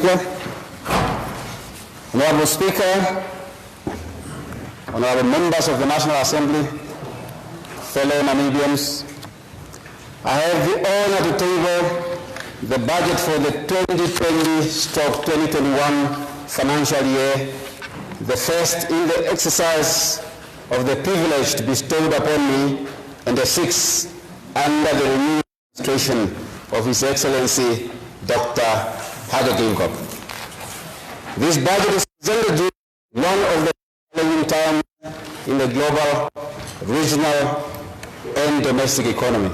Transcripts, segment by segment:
Speaker. Honorable Speaker, honorable members of the National Assembly, fellow Namibians, I have the honor to table the budget for the 2020-2021 financial year, the first in the exercise of the privilege bestowed upon me, and the sixth under the renewed administration of His Excellency Dr. Hage Geingob. This budget is presented during one of the challenging times in the global, regional, and domestic economy.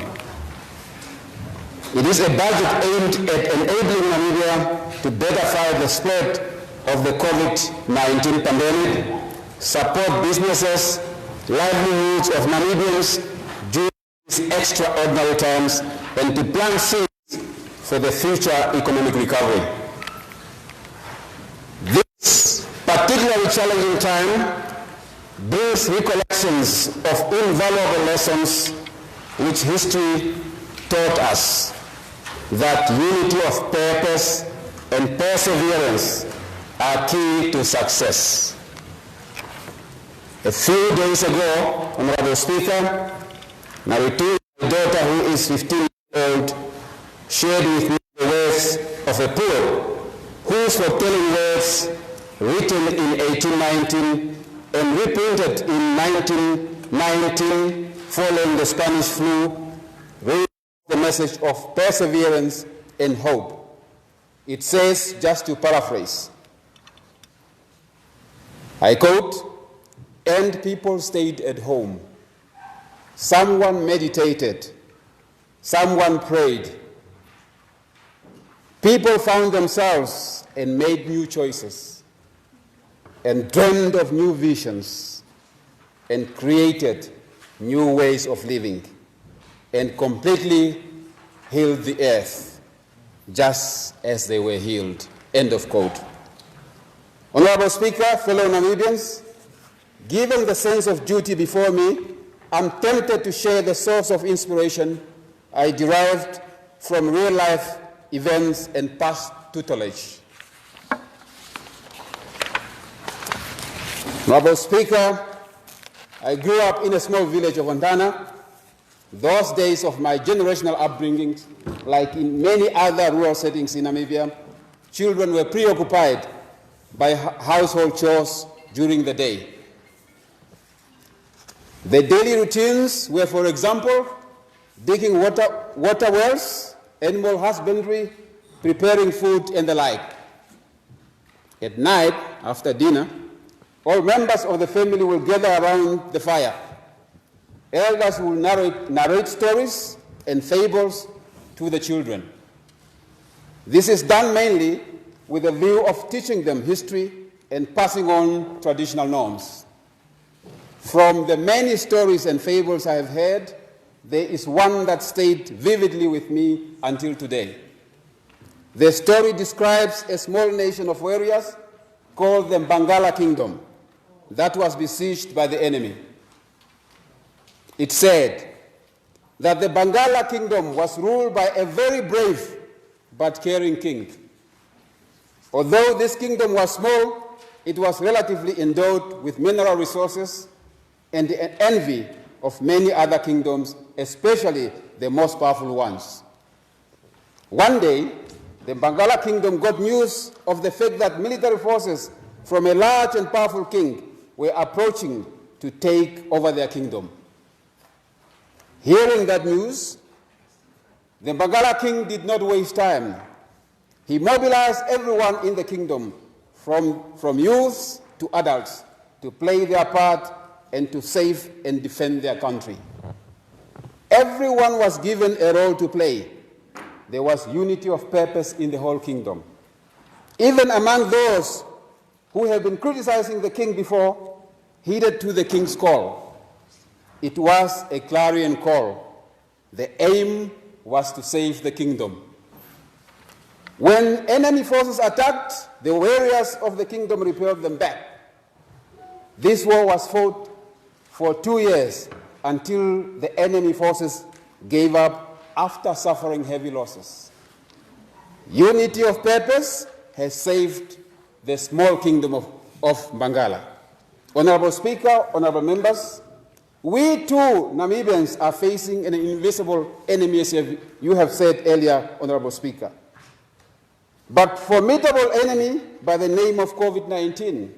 It is a budget aimed at enabling Namibia to better fight the spread of the COVID-19 pandemic, support businesses, livelihoods of Namibians during these extraordinary times, and to plant seeds for the future economic recovery. This particularly challenging time brings recollections of invaluable lessons which history taught us, that unity of purpose and perseverance are key to success. A few days ago, Honorable Speaker, Naritu, my daughter who is 15 years old, shared with me the words of a poet whose foretelling words, written in 1819 and reprinted in 1919 following the Spanish flu, raised the message of perseverance and hope. It says, just to paraphrase, I quote, "And people stayed at home. Someone meditated. Someone prayed. People found themselves and made new choices and dreamed of new visions and created new ways of living and completely healed the earth just as they were healed." End of quote. Honorable Speaker, fellow Namibians, given the sense of duty before me, I'm tempted to share the source of inspiration I derived from real-life events and past tutelage. Honorable Speaker, I grew up in a small village of Ontana. Those days of my generational upbringing, like in many other rural settings in Namibia, children were preoccupied by household chores during the day. The daily routines were, for example, digging water wells, animal husbandry, preparing food, and the like. At night, after dinner, all members of the family will gather around the fire. Elders will narrate stories and fables to the children. This is done mainly with a view of teaching them history and passing on traditional norms. From the many stories and fables I have heard, there is one that stayed vividly with me until today. The story describes a small nation of warriors called the Bangala Kingdom that was besieged by the enemy. It said that the Bangala Kingdom was ruled by a very brave but caring king. Although this kingdom was small, it was relatively endowed with mineral resources and the envy of many other kingdoms, especially the most powerful ones. One day, the Bangala Kingdom got news of the fact that military forces from a large and powerful king were approaching to take over their kingdom. Hearing that news, the Bangala king did not waste time. He mobilized everyone in the kingdom, from youths to adults, to play their part and to save and defend their country. Everyone was given a role to play. There was unity of purpose in the whole kingdom. Even among those who had been criticizing the king before, heeded to the king's call. It was a clarion call. The aim was to save the kingdom. When enemy forces attacked, the warriors of the kingdom repelled them back. This war was fought for 2 years until the enemy forces gave up after suffering heavy losses. Unity of purpose has saved the small kingdom of Bangala. Honorable Speaker, honorable members, we too, Namibians, are facing an invisible enemy, as you have said earlier, Honorable Speaker. But formidable enemy by the name of COVID-19.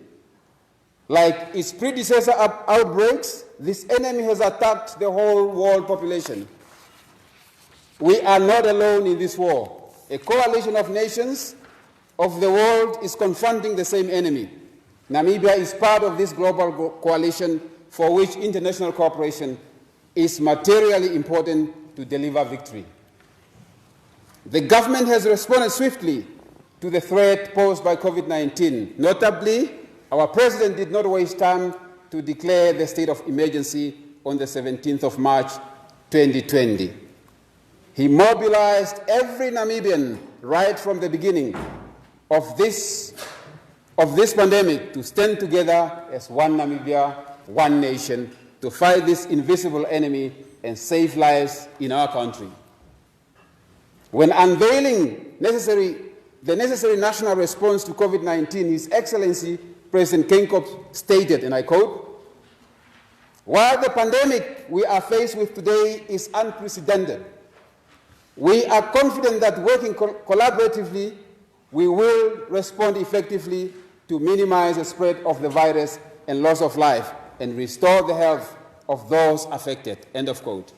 Like its predecessor outbreaks, this enemy has attacked the whole world population. We are not alone in this war. A coalition of nations of the world is confronting the same enemy. Namibia is part of this global coalition for which international cooperation is materially important to deliver victory. The government has responded swiftly to the threat posed by COVID-19. Notably, our president did not waste time to declare the state of emergency on the 17th of March 2020. He mobilized every Namibian right from the beginning of this pandemic to stand together as one Namibia, one nation, to fight this invisible enemy and save lives in our country. When unveiling the necessary national response to COVID-19, His Excellency President Kenkop stated, and I quote, "While the pandemic we are faced with today is unprecedented, we are confident that working collaboratively, we will respond effectively to minimize the spread of the virus and loss of life and restore the health of those affected." End of quote.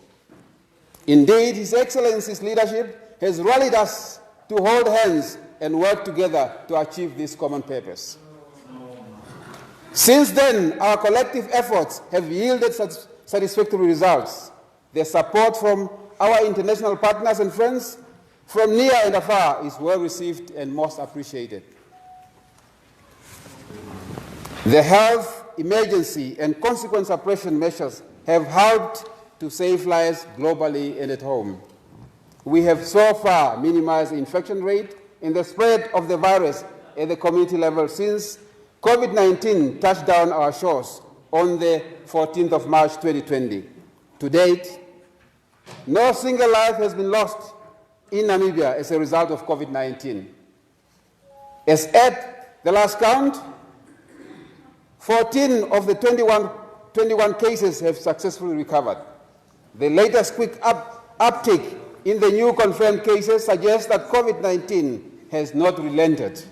Indeed, His Excellency's leadership has rallied us to hold hands and work together to achieve this common purpose. Since then, our collective efforts have yielded satisfactory results. The support from our international partners and friends from near and afar is well received and most appreciated. The health emergency and consequent suppression measures have helped to save lives globally and at home. We have so far minimized the infection rate and the spread of the virus at the community level since COVID-19 touched down our shores on the 14th of March 2020. To date, no single life has been lost in Namibia as a result of COVID-19. As at the last count, 14 of the 21 cases have successfully recovered. The latest quick uptick in the new confirmed cases suggests that COVID-19 has not relented.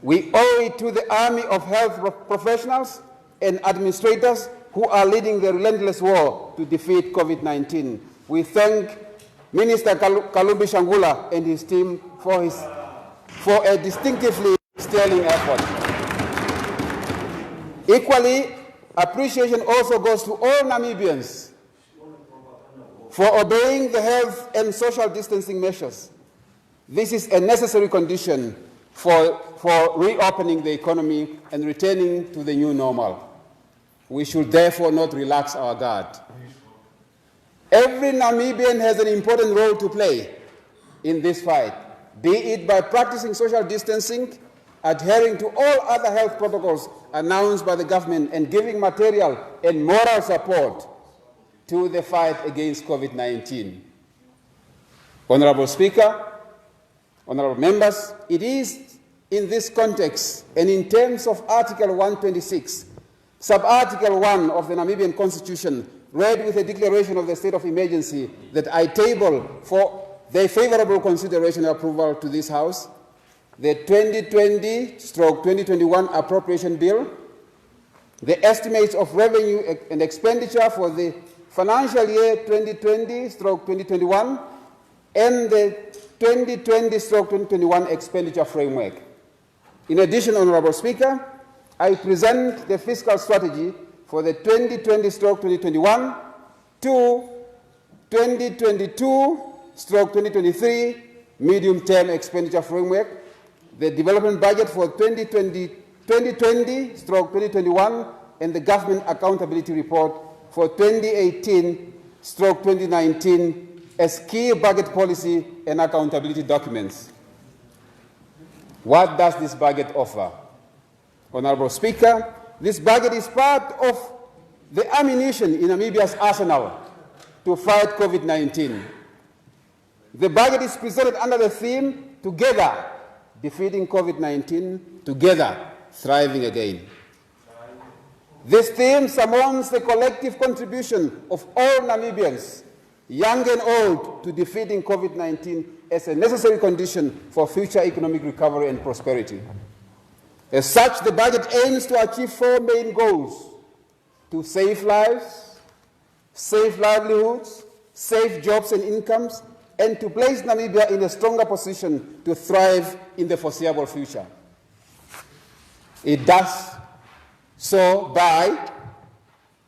We owe it to the army of health professionals and administrators who are leading the relentless war to defeat COVID-19. We thank Minister Kalumbi Shangula and his team for a distinctively sterling effort. Equally, appreciation also goes to all Namibians for obeying the health and social distancing measures. This is a necessary condition for reopening the economy and returning to the new normal. We should therefore not relax our guard. Every Namibian has an important role to play in this fight, be it by practicing social distancing, adhering to all other health protocols announced by the government, and giving material and moral support to the fight against COVID-19. Honorable Speaker, honorable members, it is in this context and in terms of Article 126, Sub-Article 1 of the Namibian Constitution, read with a declaration of the state of emergency, that I table for their favorable consideration and approval to this House the 2020/2021 Appropriation Bill, the estimates of revenue and expenditure for the financial year 2020/2021, and the 2020/2021 Expenditure Framework. In addition, Honorable Speaker, I present the fiscal strategy for the 2020/2021 to 2022/2023 Medium-Term Expenditure Framework, the development budget for 2020/2021, and the Government Accountability Report for 2018/2019 as key budget policy and accountability documents. What does this budget offer? Honorable Speaker, this budget is part of the ammunition in Namibia's arsenal to fight COVID-19. The budget is presented under the theme, Together, defeating COVID-19, together thriving again. This theme surmounts the collective contribution of all Namibians, young and old, to defeating COVID-19 as a necessary condition for future economic recovery and prosperity. As such, the budget aims to achieve four main goals: to save lives, save livelihoods, save jobs and incomes, and to place Namibia in a stronger position to thrive in the foreseeable future. It does so by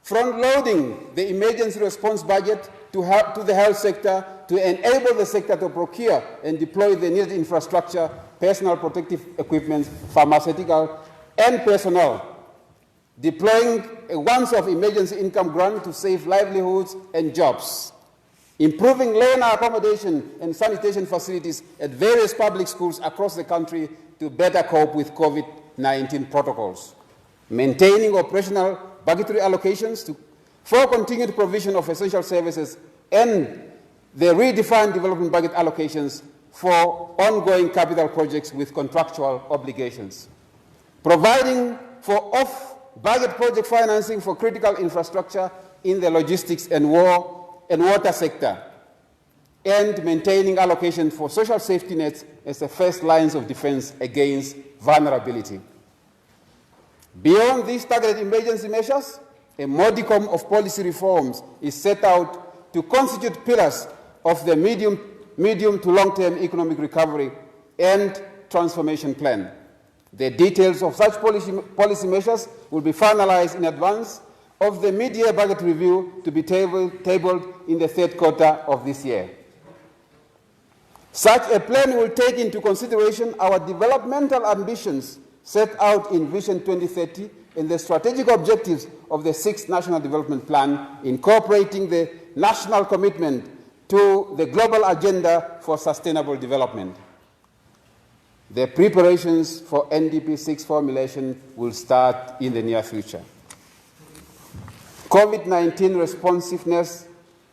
front-loading the emergency response budget to the health sector to enable the sector to procure and deploy the needed infrastructure, personal protective equipment, pharmaceutical, and personnel, deploying a once-off emergency income grant to save livelihoods and jobs, improving learner accommodation and sanitation facilities at various public schools across the country to better cope with COVID-19 protocols, maintaining operational budgetary allocations for continued provision of essential services, and the redefined development budget allocations for ongoing capital projects with contractual obligations, providing for off-budget project financing for critical infrastructure in the logistics and water sector, and maintaining allocation for social safety nets as the first lines of defense against vulnerability. Beyond these targeted emergency measures, a modicum of policy reforms is set out to constitute pillars of the medium to long-term economic recovery and transformation plan. The details of such policy measures will be finalized in advance of the mid-year budget review to be tabled in the third quarter of this year. Such a plan will take into consideration our developmental ambitions set out in Vision 2030 and the strategic objectives of the 6th National Development Plan, incorporating the national commitment to the global agenda for sustainable development. The preparations for NDP 6 formulation will start in the near future. COVID-19 responsiveness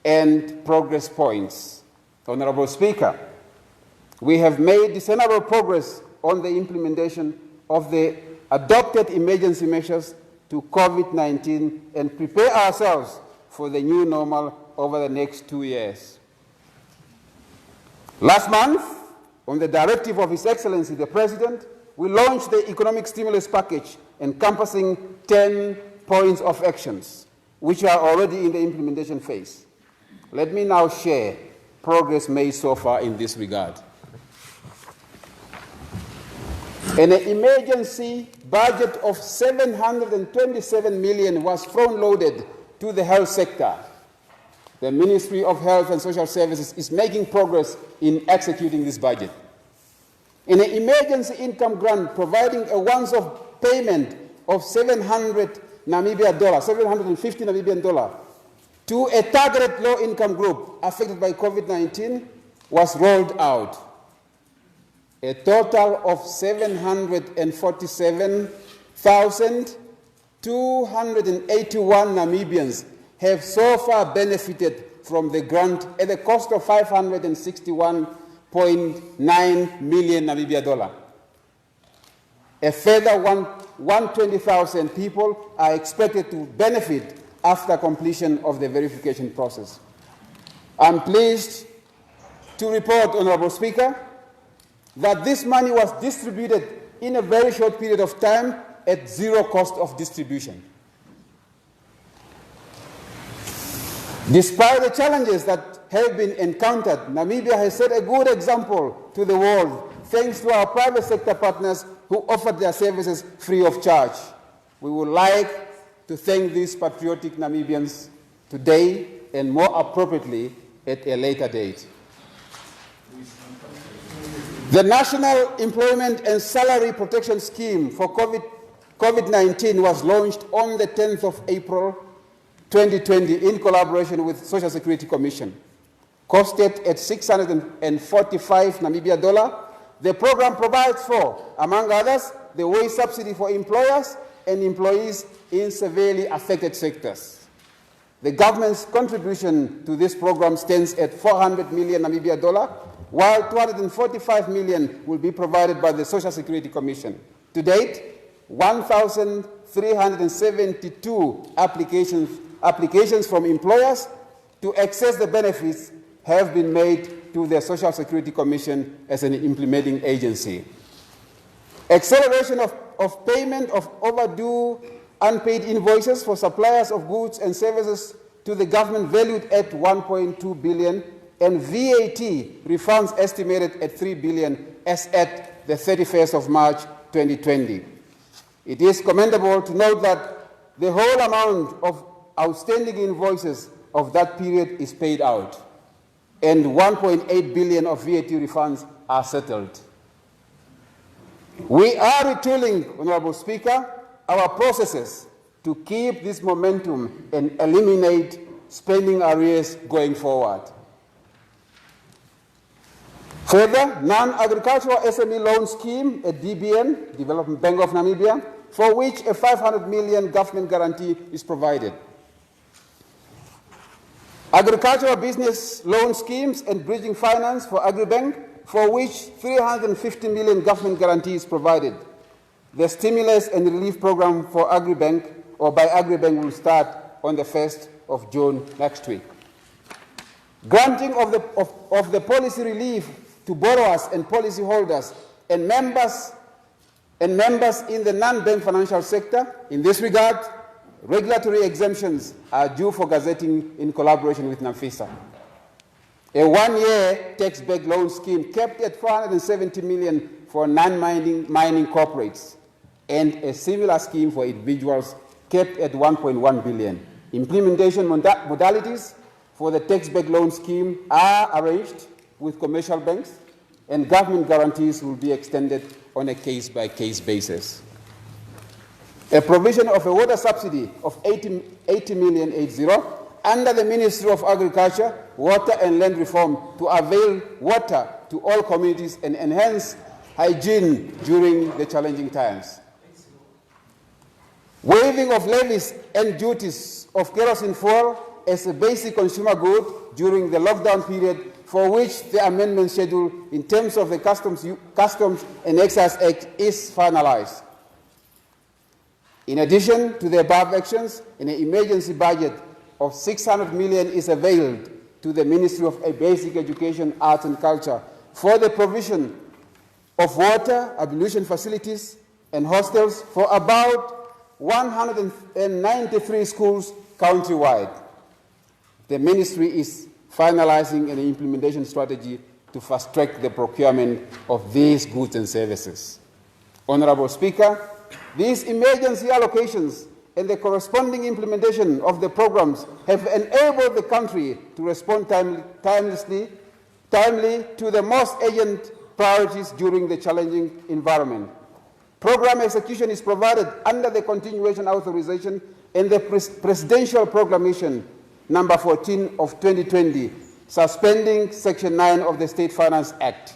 and progress points. Honorable Speaker, we have made discernible progress on the implementation of the adopted emergency measures to COVID-19 and prepare ourselves for the new normal over the next 2 years. Last month, on the directive of His Excellency the President, we launched the economic stimulus package encompassing 10 points of actions, which are already in the implementation phase. Let me now share progress made so far in this regard. An emergency budget of 727 million was front-loaded to the health sector. The Ministry of Health and Social Services is making progress in executing this budget. In an emergency income grant providing a once-off payment of 750 Namibian dollar to a targeted low-income group affected by COVID-19 was rolled out. A total of 747,281 Namibians have so far benefited from the grant at the cost of 561.9 million Namibia dollar. A further 120,000 people are expected to benefit after completion of the verification process. I'm pleased to report, Honorable Speaker, that this money was distributed in a very short period of time at zero cost of distribution. Despite the challenges that have been encountered, Namibia has set a good example to the world thanks to our private sector partners who offered their services free of charge. We would like to thank these patriotic Namibians today and more appropriately at a later date. The National Employment and Salary Protection Scheme for COVID-19 was launched on the 10th of April 2020 in collaboration with Social Security Commission. Costed at 645 Namibia dollar, the program provides for, among others, the wage subsidy for employers and employees in severely affected sectors. The government's contribution to this program stands at 400 million Namibia dollar, while 245 million will be provided by the Social Security Commission. To date, 1,372 applications from employers to access the benefits have been made to the Social Security Commission as an implementing agency. Acceleration of payment of overdue unpaid invoices for suppliers of goods and services to the government valued at 1.2 billion and VAT refunds estimated at 3 billion as at the 31st of March 2020. It is commendable to note that the whole amount of outstanding invoices of that period is paid out, and 1.8 billion of VAT refunds are settled. We are retooling, Honorable Speaker, our processes to keep this momentum and eliminate spending arrears going forward. Further, non-agricultural SME loan scheme at DBN, Development Bank of Namibia, for which a 500 million government guarantee is provided. Agricultural business loan schemes and bridging finance for Agribank, for which 350 million government guarantee is provided. The stimulus and relief program for Agribank, or by Agribank, will start on the 1st of June next week. Granting of the policy relief to borrowers and policyholders and members in the non-bank financial sector. In this regard, regulatory exemptions are due for gazetting in collaboration with NAMFISA. A one-year tax-back loan scheme kept at 470 million for non-mining corporates, and a similar scheme for individuals kept at 1.1 billion. Implementation modalities for the tax-back loan scheme are arranged with commercial banks, and government guarantees will be extended on a case-by-case basis. A provision of a water subsidy of 80 million under the Ministry of Agriculture, Water and Land Reform to avail water to all communities and enhance hygiene during the challenging times. Waiving of levies and duties of kerosene fuel as a basic consumer good during the lockdown period, for which the amendment schedule in terms of the Customs and Excise Act is finalized. In addition to the above actions, an emergency budget of 600 million is availed to the Ministry of Basic Education, Arts and Culture for the provision of water, ablution facilities and hostels for about 193 schools countrywide. The Ministry is finalizing an implementation strategy to fast-track the procurement of these goods and services. Honorable Speaker, these emergency allocations and the corresponding implementation of the programs have enabled the country to respond timely to the most urgent priorities during the challenging environment. Program execution is provided under the continuation authorization and the Presidential Proclamation number 14 of 2020, suspending Section 9 of the State Finance Act.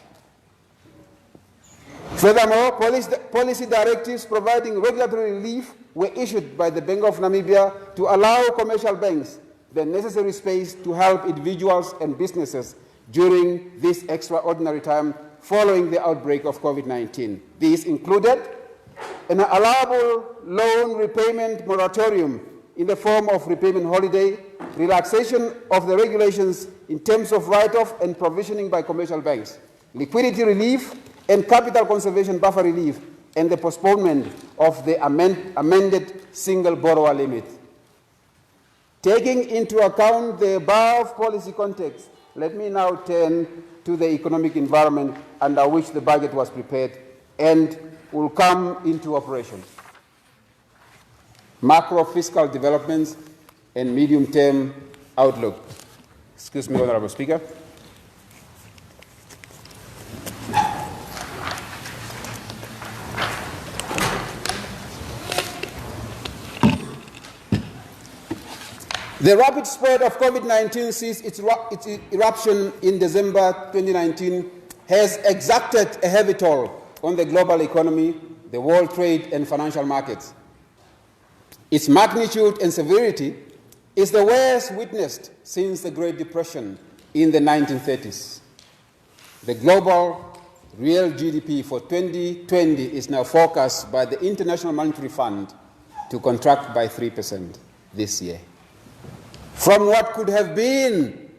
Furthermore, policy directives providing regulatory relief were issued by the Bank of Namibia to allow commercial banks the necessary space to help individuals and businesses during this extraordinary time following the outbreak of COVID-19. These included an allowable loan repayment moratorium in the form of repayment holiday, relaxation of the regulations in terms of write-off and provisioning by commercial banks, liquidity relief and capital conservation buffer relief, and the postponement of the amended single borrower limit. Taking into account the above policy context, let me now turn to the economic environment under which the budget was prepared and will come into operation. Macro fiscal developments and medium-term outlook. Excuse me, Honorable Speaker. The rapid spread of COVID-19 since its eruption in December 2019 has exacted a heavy toll on the global economy, the world trade and financial markets. Its magnitude and severity is the worst witnessed since the Great Depression in the 1930s. The global real GDP for 2020 is now forecast by the International Monetary Fund to contract by 3% this year, from what could have been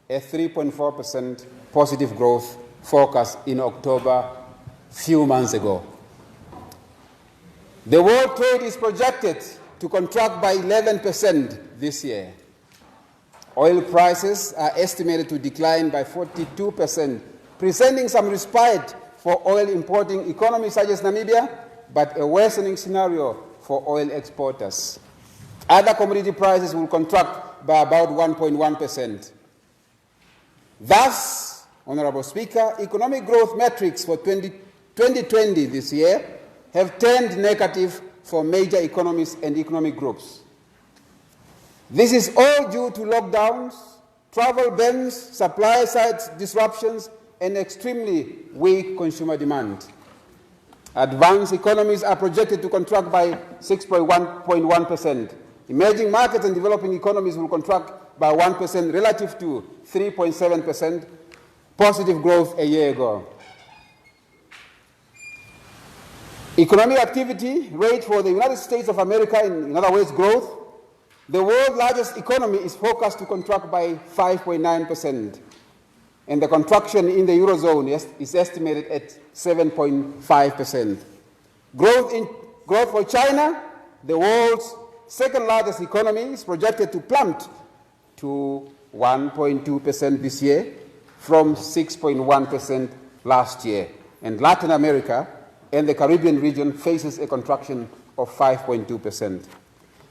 a 3.4% positive growth forecast in October a few months ago. The world trade is projected to contract by 11% this year. Oil prices are estimated to decline by 42%, presenting some respite for oil importing economies such as Namibia, but a worsening scenario for oil exporters. Other commodity prices will contract by about 1.1%. Thus, Honorable Speaker, economic growth metrics for 2020 this year have turned negative for major economies and economic groups. This is all due to lockdowns, travel bans, supply-side disruptions, and extremely weak consumer demand. Advanced economies are projected to contract by 6.1%. Emerging markets and developing economies will contract by 1% relative to 3.7% positive growth a year ago. Economic activity rate for the United States of America, in other words, growth, the world's largest economy, is forecast to contract by 5.9%, and the contraction in the Eurozone is estimated at 7.5%. Growth for China, the world's second largest economy, is projected to plummet to 1.2% this year from 6.1% last year. And Latin America and the Caribbean region faces a contraction of 5.2%.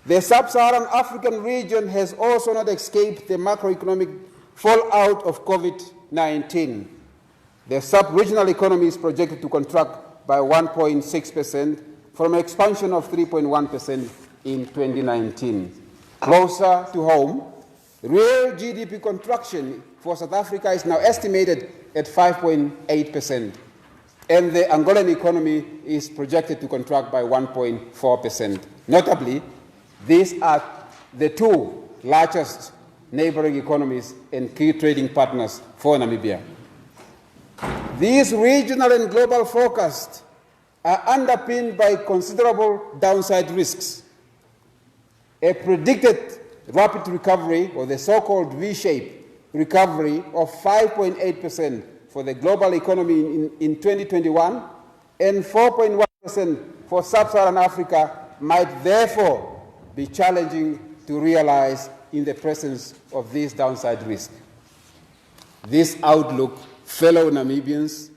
The sub-Saharan African region has also not escaped the macroeconomic fallout of COVID-19. The sub-regional economy is projected to contract by 1.6% from an expansion of 3.1% in 2019. Closer to home, real GDP contraction for South Africa is now estimated at 5.8%, and the Angolan economy is projected to contract by 1.4%. Notably, these are the two largest neighboring economies and key trading partners for Namibia. These regional and global forecasts are underpinned by considerable downside risks. A predicted rapid recovery, or the so-called V-shaped recovery of 5.8% for the global economy in 2021 and 4.1% for sub-Saharan Africa might therefore be challenging to realize in the presence of these downside risks. This outlook, fellow Namibians,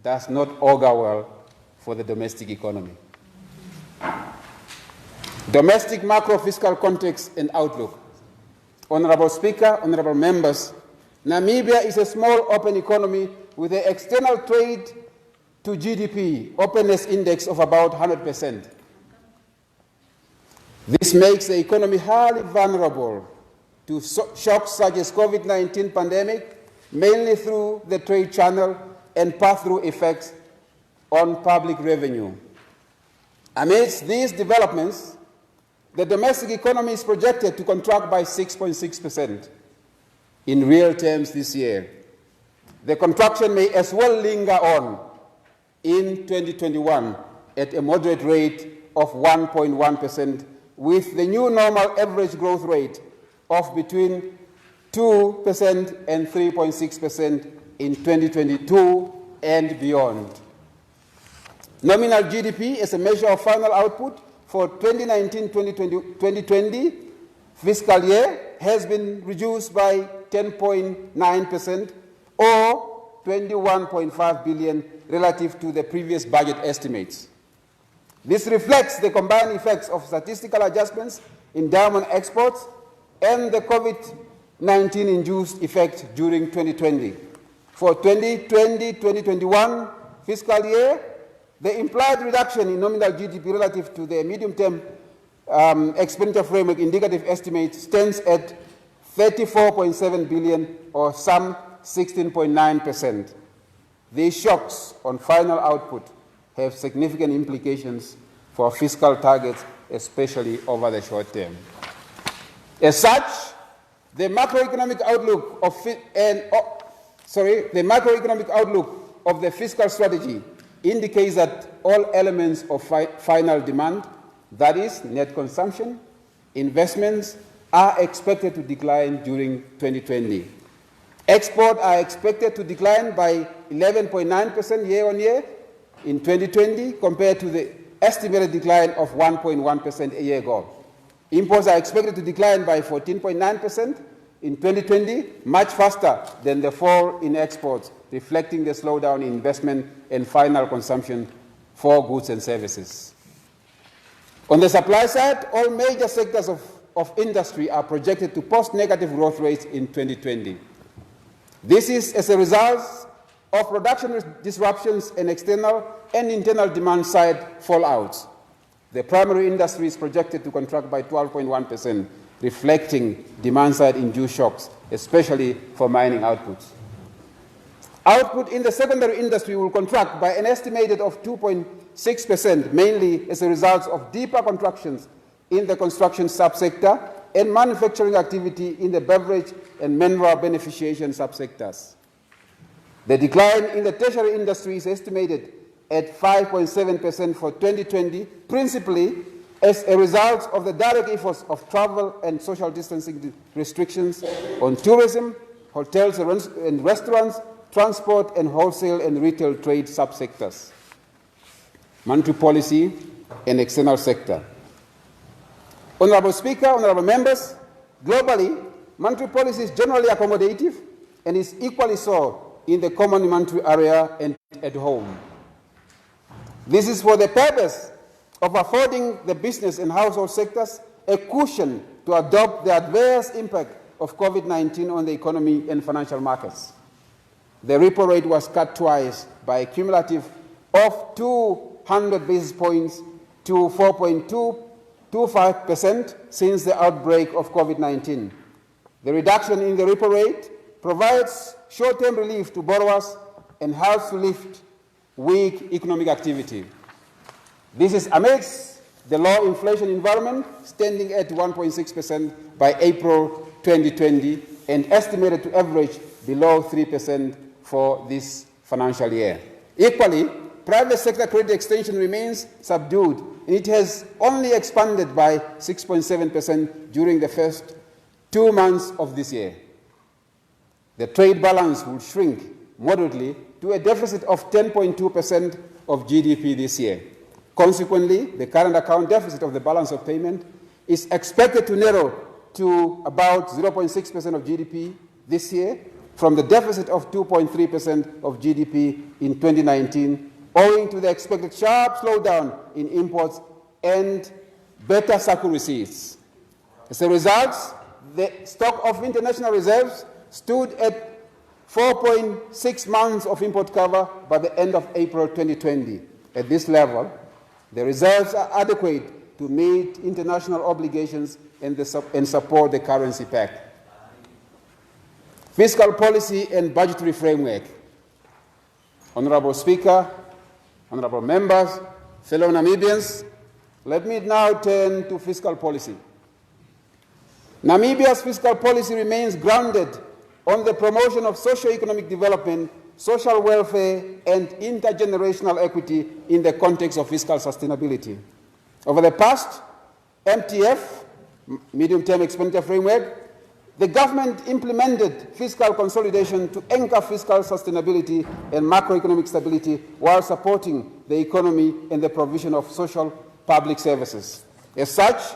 does not augur well for the domestic economy. Domestic macro-fiscal context and outlook. Honorable Speaker, honorable members, Namibia is a small open economy with an external trade to GDP openness index of about 100%. This makes the economy highly vulnerable to shocks such as COVID-19 pandemic, mainly through the trade channel and pass-through effects on public revenue. Amidst these developments, the domestic economy is projected to contract by 6.6% in real terms this year. The contraction may as well linger on in 2021 at a moderate rate of 1.1%, with the new normal average growth rate of between 2% and 3.6% in 2022 and beyond. Nominal GDP as a measure of final output for 2019-2020 fiscal year has been reduced by 10.9% or 21.5 billion relative to the previous budget estimates. This reflects the combined effects of statistical adjustments in diamond exports and the COVID-19-induced effect during 2020. For 2020-2021 fiscal year, the implied reduction in nominal GDP relative to the medium-term expenditure framework indicative estimate stands at 34.7 billion, or some 16.9%. These shocks on final output have significant implications for fiscal targets, especially over the short term. As such, the macroeconomic outlook The macroeconomic outlook of the fiscal strategy indicates that all elements of final demand, that is, net consumption, investments, are expected to decline during 2020. Exports are expected to decline by 11.9% year-on-year in 2020 compared to the estimated decline of 1.1% a year ago. Imports are expected to decline by 14.9% in 2020, much faster than the fall in exports, reflecting the slowdown in investment and final consumption for goods and services. On the supply side, all major sectors of industry are projected to post negative growth rates in 2020. This is as a result of production disruptions and external and internal demand side fallouts. The primary industry is projected to contract by 12.1%, reflecting demand-side induced shocks, especially for mining outputs. Output in the secondary industry will contract by an estimated of 2.6%, mainly as a result of deeper contractions in the construction subsector and manufacturing activity in the beverage and mineral beneficiation subsectors. The decline in the tertiary industry is estimated at 5.7% for 2020, principally as a result of the direct efforts of travel and social distancing restrictions on tourism, hotels and restaurants, transport and wholesale and retail trade subsectors. Monetary policy and external sector. Honourable Speaker, honourable members, globally, monetary policy is generally accommodative and is equally so in the common monetary area and at home. This is for the purpose of affording the business and household sectors a cushion to adopt the adverse impact of COVID-19 on the economy and financial markets. The repo rate was cut twice by a cumulative of 200 basis points to 4.25% since the outbreak of COVID-19. The reduction in the repo rate provides short-term relief to borrowers and helps to lift weak economic activity. This is amidst the low inflation environment standing at 1.6% by April 2020 and estimated to average below 3% for this financial year. Equally, private sector credit extension remains subdued, and it has only expanded by 6.7% during the first 2 months of this year. The trade balance will shrink moderately to a deficit of 10.2% of GDP this year. Consequently, the current account deficit of the balance of payment is expected to narrow to about 0.6% of GDP this year from the deficit of 2.3% of GDP in 2019, owing to the expected sharp slowdown in imports and better circle receipts. As a result, the stock of international reserves stood at 4.6 months of import cover by the end of April 2020. At this level, the reserves are adequate to meet international obligations and support the currency pact. Fiscal policy and budgetary framework. Honourable Speaker, honourable members, fellow Namibians, let me now turn to fiscal policy. Namibia's fiscal policy remains grounded on the promotion of socio-economic development, social welfare, and intergenerational equity in the context of fiscal sustainability. Over the past MTF, medium-term expenditure framework, the government implemented fiscal consolidation to anchor fiscal sustainability and macroeconomic stability while supporting the economy and the provision of social public services. As such,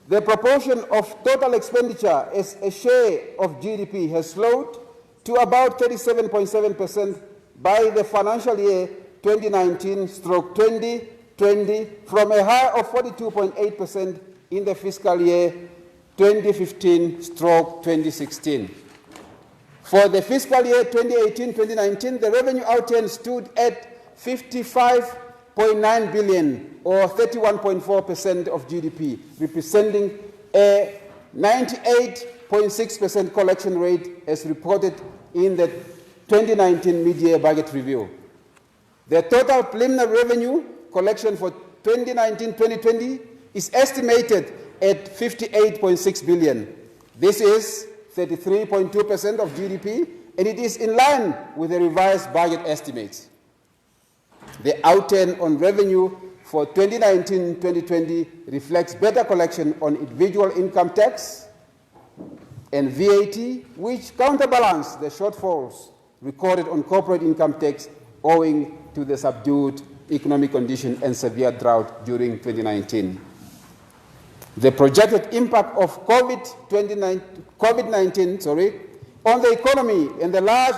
the proportion of total expenditure as a share of GDP has slowed to about 37.7% by the financial year 2019/2020 from a high of 42.8% in the fiscal year 2015/2016. For the fiscal year 2018-2019, the revenue outturn stood at 55.9 billion, or 31.4% of GDP, representing a 98.6% collection rate as reported in the 2019 mid-year budget review. The total preliminary revenue collection for 2019-2020 is estimated at 58.6 billion. This is 33.2% of GDP, and it is in line with the revised budget estimates. The outturn on revenue for 2019-2020 reflects better collection on individual income tax and VAT, which counterbalance the shortfalls recorded on corporate income tax owing to the subdued economic condition and severe drought during 2019. The projected impact of COVID-19 on the economy and the large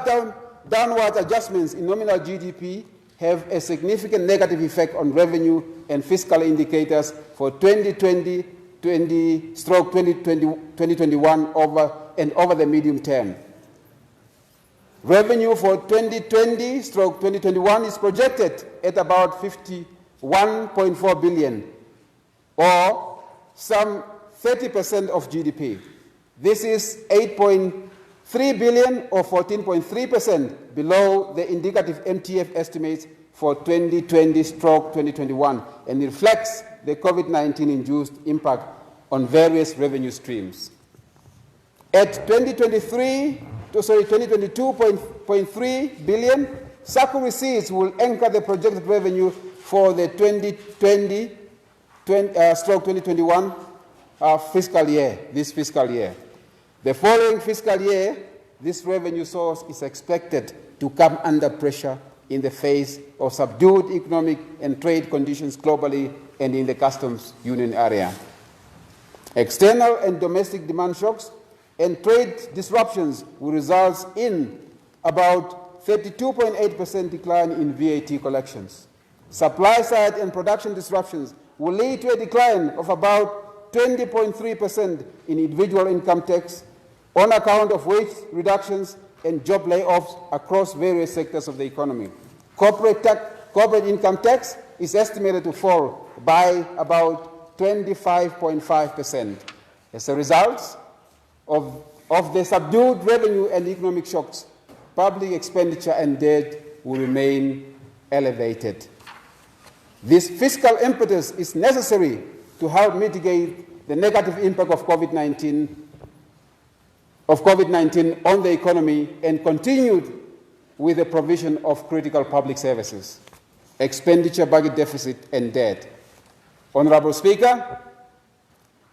downward adjustments in nominal GDP have a significant negative effect on revenue and fiscal indicators for 2020-2021 over the medium term. Revenue for 2020-2021 is projected at about 51.4 billion, or some 30% of GDP. This is 8.3 billion, or 14.3% below the indicative MTF estimates for 2020-2021, and reflects the COVID-19-induced impact on various revenue streams. At 22.3 billion, SACCO receipts will anchor the projected revenue for the 2020-2021 fiscal year, this fiscal year. The following fiscal year, this revenue source is expected to come under pressure in the face of subdued economic and trade conditions globally and in the customs union area. External and domestic demand shocks and trade disruptions will result in about 32.8% decline in VAT collections. Supply side and production disruptions will lead to a decline of about 20.3% in individual income tax on account of wage reductions and job layoffs across various sectors of the economy. Corporate income tax is estimated to fall by about 25.5%. As a result of the subdued revenue and economic shocks, public expenditure and debt will remain elevated. This fiscal impetus is necessary to help mitigate the negative impact of COVID-19 on the economy and continued with the provision of critical public services, expenditure, budget deficit, and debt. Honorable Speaker,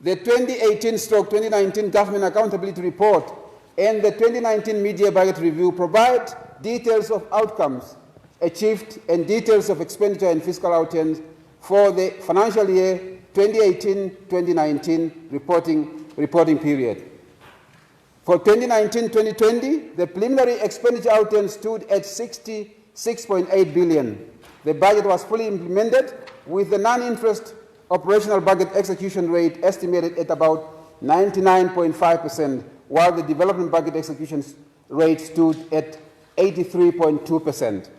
the 2018-2019 Government Accountability Report and the 2019 Mid-Year Budget Review provide details of outcomes achieved and details of expenditure and fiscal outturns for the financial year 2018-2019 reporting period. For 2019-2020, the preliminary expenditure outturn stood at 66.8 billion. The budget was fully implemented with the non-interest operational budget execution rate estimated at about 99.5%, while the development budget execution rate stood at 83.2%.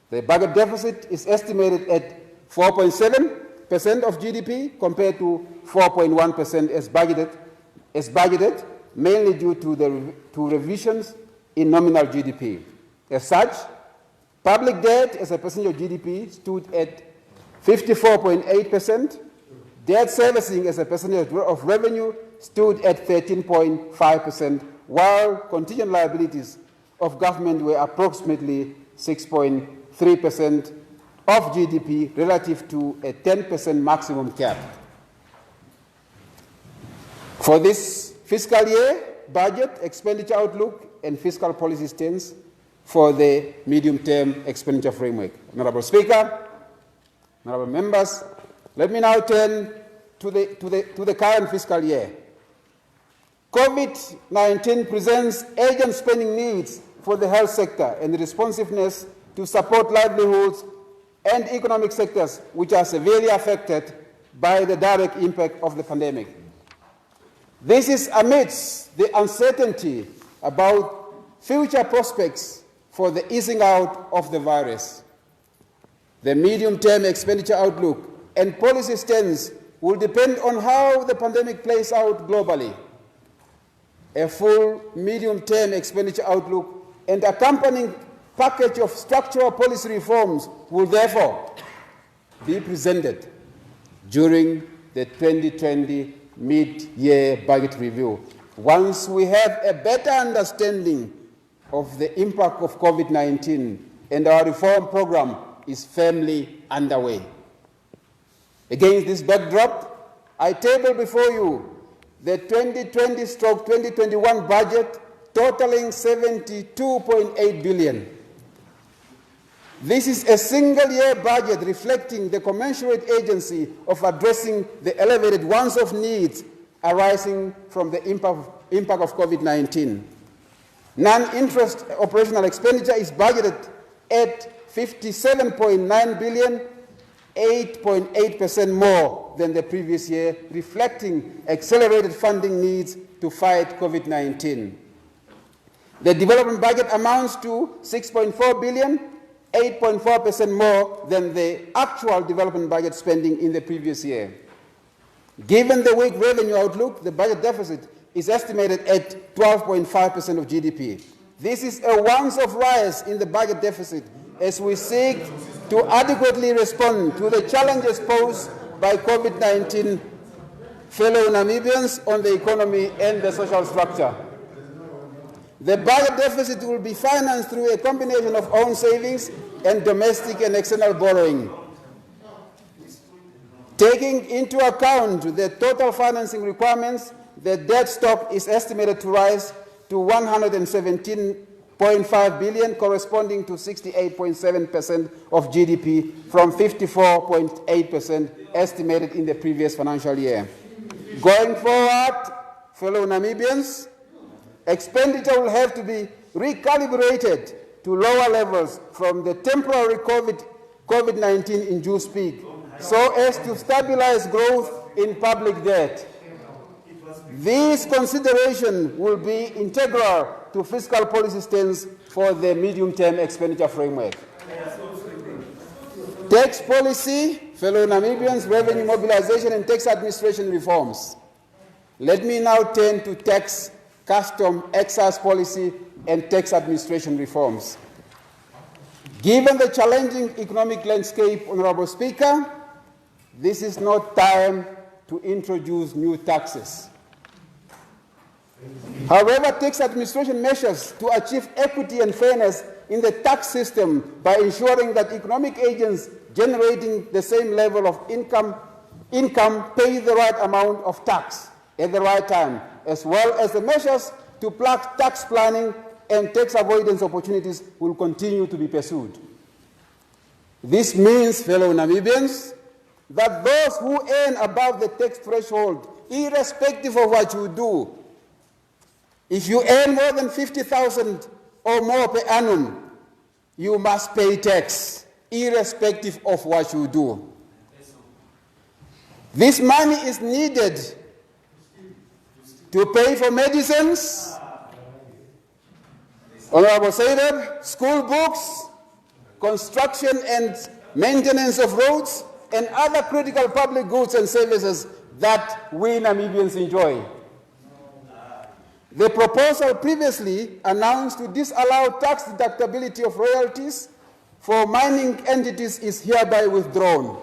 The budget deficit is estimated at 4.7% of GDP compared to 4.1% as budgeted, mainly due to revisions in nominal GDP. As such, public debt as a percentage of GDP stood at 54.8%. Debt servicing as a percentage of revenue stood at 13.5%, while contingent liabilities of government were approximately 6.3% of GDP relative to a 10% maximum cap. For this fiscal year, budget, expenditure outlook, and fiscal policy stance for the medium-term expenditure framework. Honorable Speaker, honorable members, let me now turn to the current fiscal year. COVID-19 presents urgent spending needs for the health sector and the responsiveness to support livelihoods and economic sectors which are severely affected by the direct impact of the pandemic. This is amidst the uncertainty about future prospects for the easing out of the virus. The medium-term expenditure outlook and policy stance will depend on how the pandemic plays out globally. A full medium-term expenditure outlook and accompanying package of structural policy reforms will therefore be presented during the 2020 mid-year budget review. once we have a better understanding of the impact of COVID-19 and our reform program is firmly underway. Against this backdrop, I table before you the 2020-2021 budget totaling 72.8 billion. This is a single-year budget reflecting the commensurate agency of addressing the elevated once-off needs arising from the impact of COVID-19. Non-interest operational expenditure is budgeted at 57.9 billion, 8.8% more than the previous year, reflecting accelerated funding needs to fight COVID-19. The development budget amounts to 6.4 billion, 8.4% more than the actual development budget spending in the previous year. Given the weak revenue outlook, the budget deficit is estimated at 12.5% of GDP. This is a once-off rise in the budget deficit as we seek to adequately respond to the challenges posed by COVID-19, fellow Namibians, on the economy and the social structure. The budget deficit will be financed through a combination of own savings and domestic and external borrowing. Taking into account the total financing requirements, the debt stock is estimated to rise to 117.5 billion, corresponding to 68.7% of GDP from 54.8% estimated in the previous financial year. Going forward, fellow Namibians, expenditure will have to be recalibrated to lower levels from the temporary COVID-19-induced peak so as to stabilize growth in public debt. This consideration will be integral to fiscal policy stance for the medium-term expenditure framework. Tax policy, fellow Namibians, revenue mobilization and tax administration reforms. Let me now turn to tax, custom, excise policy and tax administration reforms. Given the challenging economic landscape, Honorable Speaker, this is not time to introduce new taxes. However, tax administration measures to achieve equity and fairness in the tax system by ensuring that economic agents generating the same level of income pay the right amount of tax at the right time, as well as the measures to plug tax planning and tax avoidance opportunities will continue to be pursued. This means, fellow Namibians, that those who earn above the tax threshold, irrespective of what you do, if you earn more than 50,000 or more per annum, you must pay tax, irrespective of what you do. This money is needed to pay for medicines, Honorable Saidab, school books, construction and maintenance of roads, and other critical public goods and services that we Namibians enjoy. The proposal previously announced to disallow tax deductibility of royalties for mining entities is hereby withdrawn.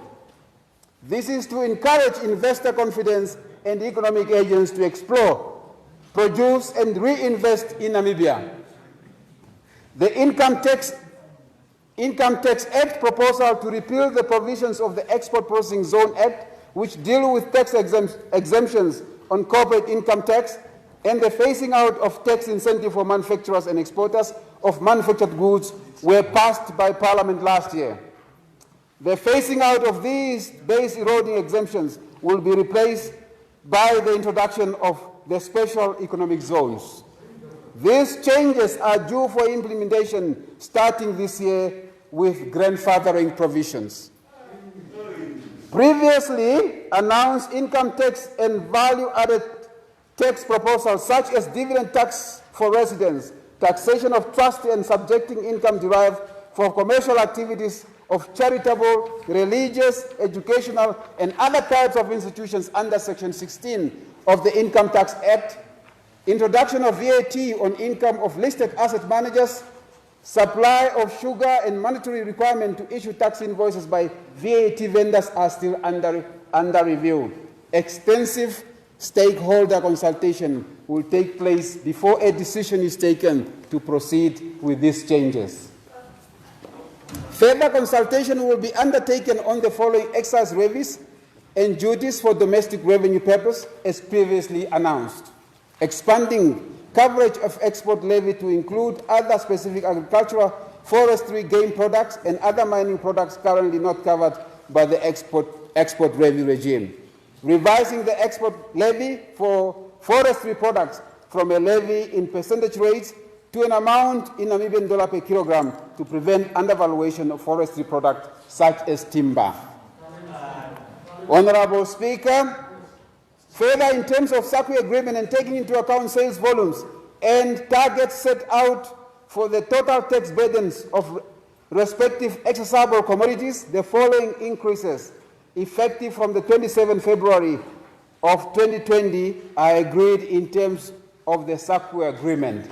This is to encourage investor confidence and economic agents to explore, produce, and reinvest in Namibia. The Income Tax Act proposal to repeal the provisions of the Export Processing Zone Act, which deal with tax exemptions on corporate income tax, and the phasing out of tax incentive for manufacturers and exporters of manufactured goods were passed by Parliament last year. The phasing out of these base eroding exemptions will be replaced by the introduction of the special economic zones. These changes are due for implementation starting this year with grandfathering provisions. Previously announced income tax and value-added tax proposals such as dividend tax for residents, taxation of trust and subjecting income derived from commercial activities of charitable, religious, educational, and other types of institutions under Section 16 of the Income Tax Act, introduction of VAT on income of listed asset managers, supply of sugar, and mandatory requirement to issue tax invoices by VAT vendors are still under review. Extensive stakeholder consultation will take place before a decision is taken to proceed with these changes. Further consultation will be undertaken on the following excise levies and duties for domestic revenue purpose as previously announced. Expanding coverage of export levy to include other specific agricultural, forestry, game products and other mining products currently not covered by the export levy regime. Revising the export levy for forestry products from a levy in percentage rates to an amount in Namibian dollar per kilogram to prevent undervaluation of forestry products such as timber. Honorable Speaker, further, in terms of SACU agreement and taking into account sales volumes and targets set out for the total tax burdens of respective accessible commodities, the following increases, effective from the 27th February of 2020, are agreed in terms of the SACU agreement.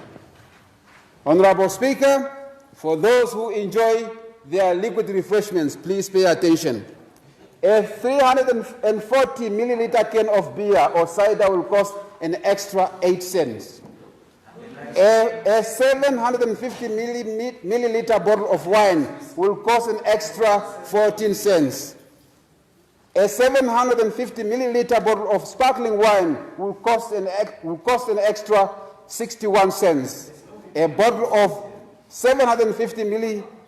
Honorable Speaker, for those who enjoy their liquid refreshments, please pay attention. A 340 milliliter can of beer or cider will cost an extra 8 cents. A 750 milliliter bottle of wine will cost an extra 14 cents. A 750 milliliter bottle of sparkling wine will cost an extra 61 cents. A bottle of 750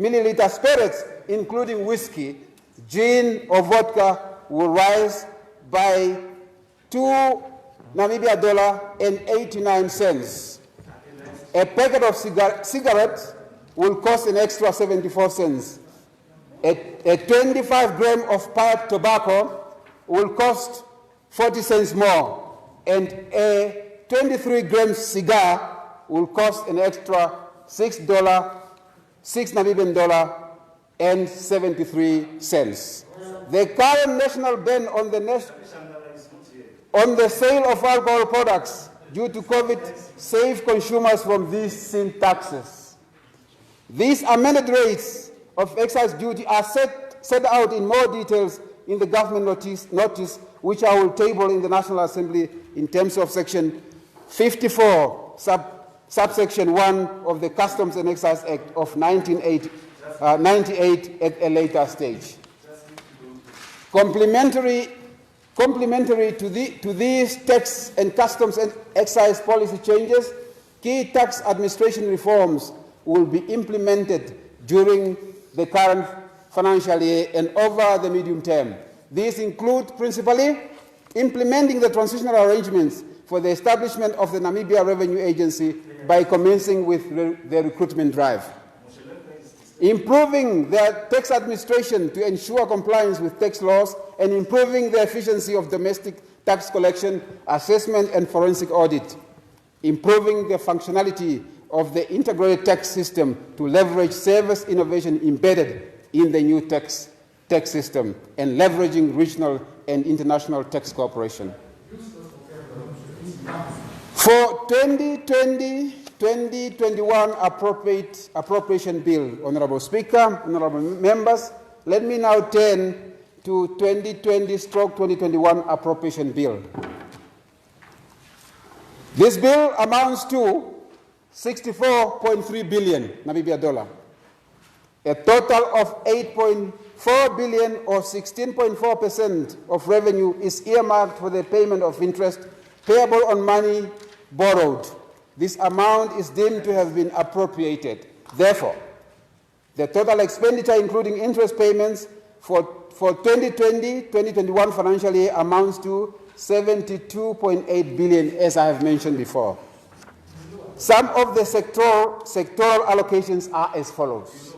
milliliter spirits, including whiskey, gin or vodka, will rise by 2 Namibia dollar and 89 cents. A packet of cigarettes will cost an extra 74 cents. A 25 gram of pipe tobacco will cost 40 cents more, and a 23 gram cigar will cost an extra $6 Namibian dollar and 73 cents. The current national ban on the sale of alcohol products due to COVID saves consumers from these sin taxes. These amended rates of excise duty are set out in more details in the government notice, which I will table in the National Assembly in terms of Section 54, subsection 1 of the Customs and Excise Act of 1998 at a later stage. Complementary to these tax and customs and excise policy changes, key tax administration reforms will be implemented during the current financial year and over the medium term. These include principally implementing the transitional arrangements for the establishment of the Namibia Revenue Agency by commencing with the recruitment drive. Improving the tax administration to ensure compliance with tax laws and improving the efficiency of domestic tax collection, assessment and forensic audit. Improving the functionality of the integrated tax system to leverage service innovation embedded in the new tax system and leveraging regional and international tax cooperation. For 2020-2021 appropriation bill, Honorable Speaker, Honorable Members, let me now turn to 2020-2021 appropriation bill. This bill amounts to 64.3 billion Namibia dollar. A total of 8.4 billion or 16.4% of revenue is earmarked for the payment of interest payable on money borrowed. This amount is deemed to have been appropriated. Therefore, the total expenditure, including interest payments for 2020-2021 financial year amounts to 72.8 billion, as I have mentioned before. Some of the sectoral allocations are as follows.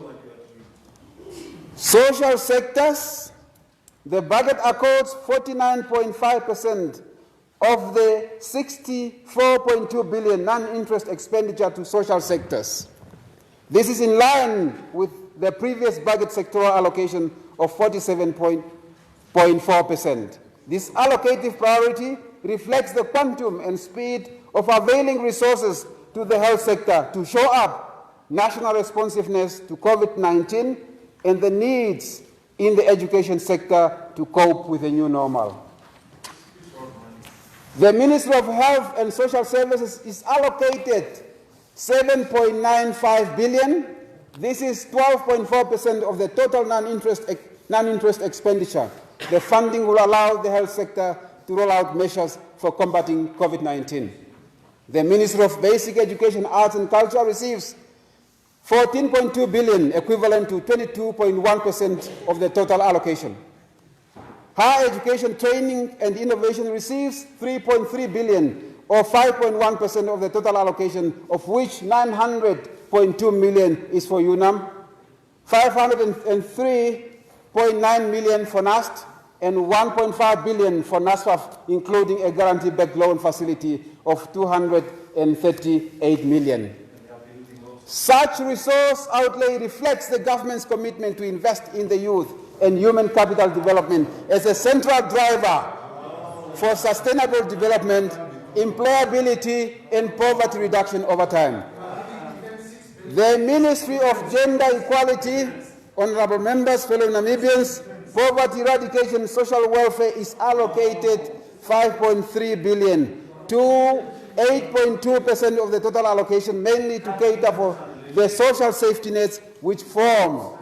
Social sectors, the budget accords 49.5% of the 64.2 billion non-interest expenditure to social sectors. This is in line with the previous budget sectoral allocation of 47.4%. This allocative priority reflects the quantum and speed of availing resources to the health sector to show up national responsiveness to COVID-19 and the needs in the education sector to cope with the new normal. The Ministry of Health and Social Services is allocated 7.95 billion. This is 12.4% of the total non-interest expenditure. The funding will allow the health sector to roll out measures for combating COVID-19. The Ministry of Basic Education, Arts and Culture receives 14.2 billion, equivalent to 22.1% of the total allocation. Higher Education, Training and Innovation receives 3.3 billion, or 5.1% of the total allocation, of which 900.2 million is for UNAM, 503.9 million for NAST, and 1.5 billion for NASFAF, including a guarantee-backed loan facility of 238 million. Such resource outlay reflects the government's commitment to invest in the youth and human capital development as a central driver for sustainable development, employability, and poverty reduction over time. The Ministry of Gender Equality, honorable members, fellow Namibians, poverty eradication and social welfare is allocated 5.3 billion to 8.2% of the total allocation, mainly to cater for the social safety nets which form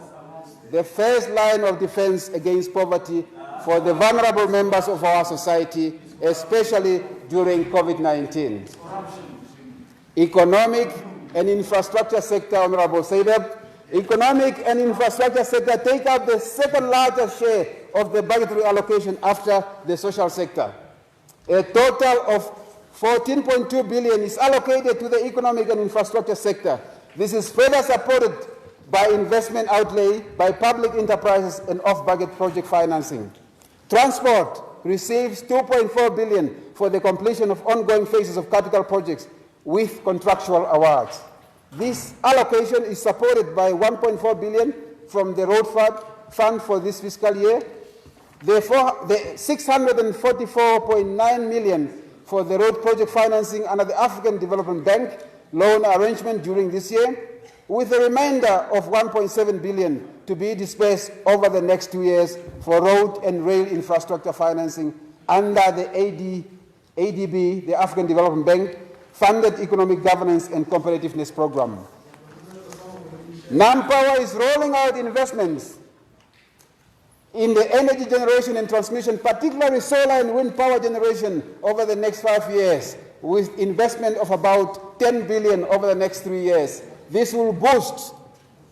the first line of defense against poverty for the vulnerable members of our society, especially during COVID-19. Economic and infrastructure sector, Honorable Seibert. Economic and infrastructure sector take up the second largest share of the budgetary allocation after the social sector. A total of 14.2 billion is allocated to the economic and infrastructure sector. This is further supported by investment outlay by public enterprises and off-budget project financing. Transport receives 2.4 billion for the completion of ongoing phases of capital projects with contractual awards. This allocation is supported by 1.4 billion from the road fund for this fiscal year, the 644.9 million for the road project financing under the African Development Bank loan arrangement during this year, with a remainder of 1.7 billion to be dispersed over the next 2 years for road and rail infrastructure financing under the ADB, the African Development Bank, funded Economic Governance and Competitiveness Program. NamPower is rolling out investments in the energy generation and transmission, particularly solar and wind power generation over the next 5 years, with investment of about 10 billion over the next 3 years. This will boost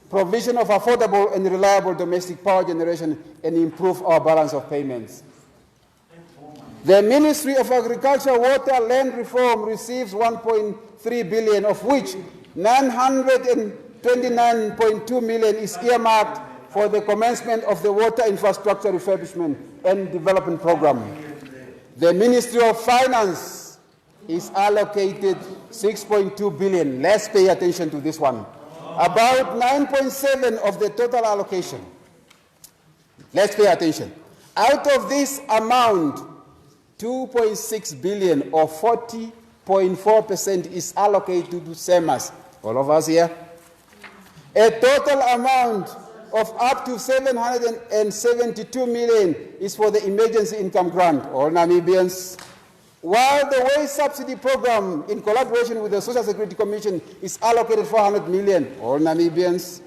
provision of affordable and reliable domestic power generation and improve our balance of payments. The Ministry of Agriculture, Water, Land Reform receives 1.3 billion, of which 929.2 million is earmarked for the commencement of the water infrastructure refurbishment and development program. The Ministry of Finance is allocated 6.2 billion. Let's pay attention to this one. About 9.7% of the total allocation. Let's pay attention. Out of this amount, 2.6 billion or 40.4% is allocated to SEMAS. All of us here. A total amount of up to 772 million is for the emergency income grant, all Namibians. While the wage subsidy program, in collaboration with the Social Security Commission, is allocated 400 million, all Namibians.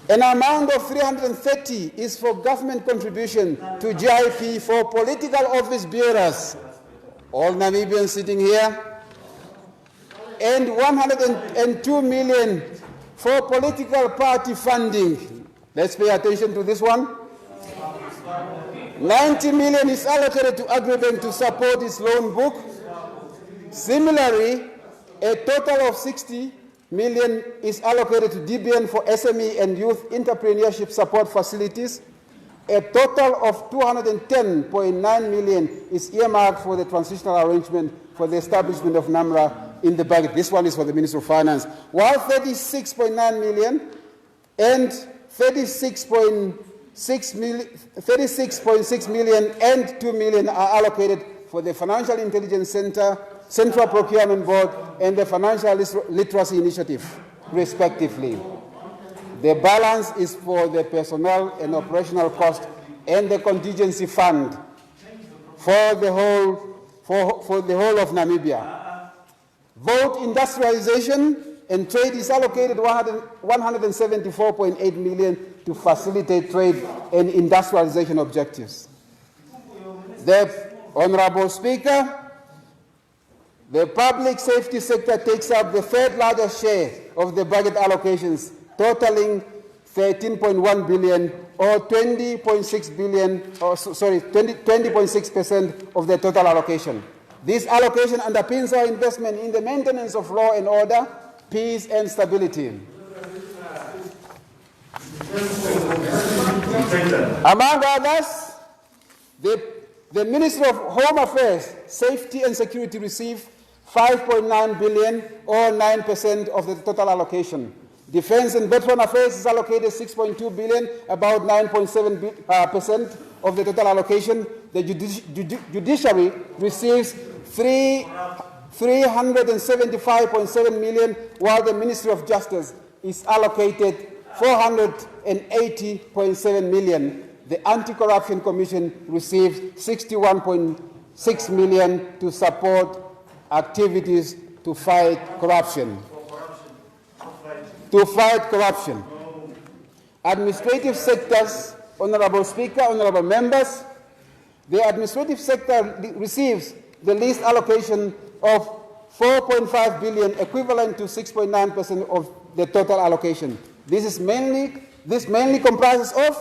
An amount of 330 is for government contribution to GIP for political office bearers, all Namibians sitting here. And 102 million for political party funding. Let's pay attention to this one. 90 million is allocated to Agribank to support its loan book. Similarly, a total of 60 million is allocated to DBN for SME and youth entrepreneurship support facilities. A total of 210.9 million is earmarked for the transitional arrangement for the establishment of NAMRA in the budget. This one is for the Ministry of Finance. While 36.9 million and 36.6 million and 2 million are allocated for the Financial Intelligence Center, Central Procurement Board, and the Financial Literacy Initiative, respectively. The balance is for the personnel and operational cost and the contingency fund for the whole for the whole of Namibia. Vote industrialization and trade is allocated 174.8 million to facilitate trade and industrialization objectives. The Honorable Speaker, the public safety sector takes up the third largest share of the budget allocations, totaling 13.1 billion or 20.6% of the total allocation. This allocation underpins our investment in the maintenance of law and order, peace and stability. Among others, the Ministry of Home Affairs, Safety and Security received 5.9 billion or 9% of the total allocation. Defense and Veteran Affairs is allocated 6.2 billion, about 9.7% of the total allocation. The Judiciary receives 375.7 million, while the Ministry of Justice is allocated 480.7 million. The Anti-Corruption Commission receives 61.6 million to support activities to fight corruption. Administrative sectors, Honorable Speaker, Honorable Members, the administrative sector receives the least allocation of 4.5 billion, equivalent to 6.9% of the total allocation. This mainly comprises of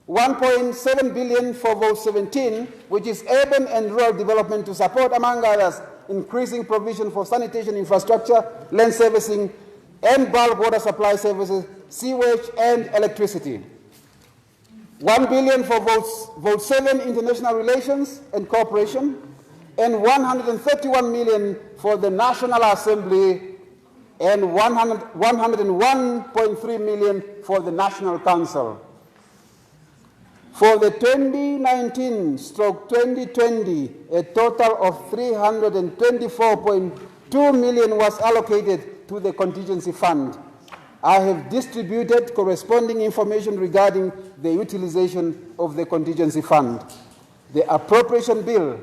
1.7 billion for Vote 17, which is urban and rural development to support, among others, increasing provision for sanitation infrastructure, land servicing, and bulk water supply services, sewage, and electricity. 1 billion for Vote 7, international relations and cooperation, and 131 million for the National Assembly, and 101.3 million for the National Council. For the 2019-2020, a total of 324.2 million was allocated to the contingency fund. I have distributed corresponding information regarding the utilization of the contingency fund. The appropriation bill